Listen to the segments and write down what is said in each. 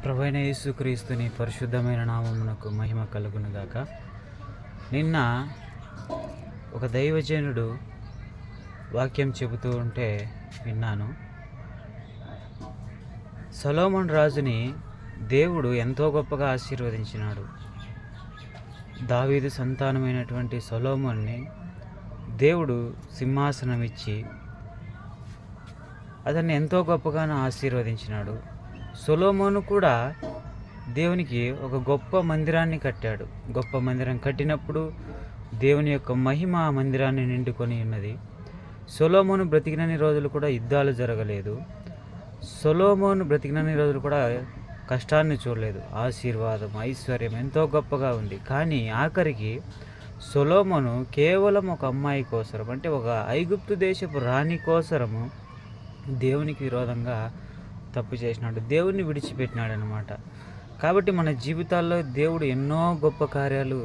ప్రభువైన యేసుక్రీస్తుని పరిశుద్ధమైన నామమునకు మహిమ కలుగునుగాక. నిన్న ఒక దైవజనుడు వాక్యం చెబుతూ ఉంటే విన్నాను. సొలొమోను రాజుని దేవుడు ఎంతో గొప్పగా ఆశీర్వదించినాడు. దావీదు సంతానమైనటువంటి సొలొమోన్ని దేవుడు సింహాసనం ఇచ్చి అతన్ని ఎంతో గొప్పగాను ఆశీర్వదించినాడు. సొలొమోను కూడా దేవునికి ఒక గొప్ప మందిరాన్ని కట్టాడు. గొప్ప మందిరం కట్టినప్పుడు దేవుని యొక్క మహిమ ఆ మందిరాన్ని నిండుకొని ఉన్నది. సొలొమోను బ్రతికినన్ని రోజులు కూడా యుద్ధాలు జరగలేదు. సొలొమోను బ్రతికినన్ని రోజులు కూడా కష్టాన్ని చూడలేదు. ఆశీర్వాదం, ఐశ్వర్యం ఎంతో గొప్పగా ఉంది. కానీ ఆఖరికి సొలొమోను కేవలం ఒక అమ్మాయి కోసరం, అంటే ఒక ఐగుప్తు దేశపు రాణి కోసరము దేవునికి విరోధంగా తప్పు చేసినాడు, దేవుణ్ణి విడిచిపెట్టినాడు అన్నమాట. కాబట్టి మన జీవితాల్లో దేవుడు ఎన్నో గొప్ప కార్యాలు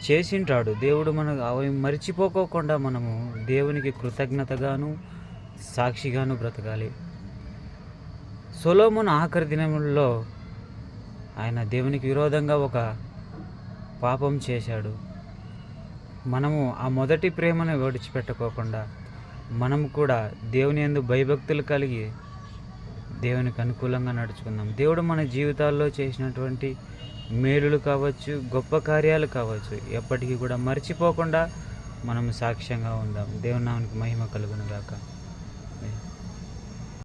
చేసింటాడు. దేవుడు మనకు అవి మరిచిపోకోకుండా మనము దేవునికి కృతజ్ఞతగాను సాక్షిగాను బ్రతకాలి. సొలొమోను ఆఖరి దినముల్లో ఆయన దేవునికి విరోధంగా ఒక పాపం చేశాడు. మనము ఆ మొదటి ప్రేమను విడిచిపెట్టుకోకుండా మనము కూడా దేవుని యందు భయభక్తులు కలిగి దేవునికి అనుకూలంగా నడుచుకుందాం. దేవుడు మన జీవితాల్లో చేసినటువంటి మేలులు కావచ్చు, గొప్ప కార్యాలు కావచ్చు, ఎప్పటికీ కూడా మర్చిపోకుండా మనం సాక్ష్యంగా ఉందాం. దేవుని నామమునకు మహిమ కలుగునుగాక.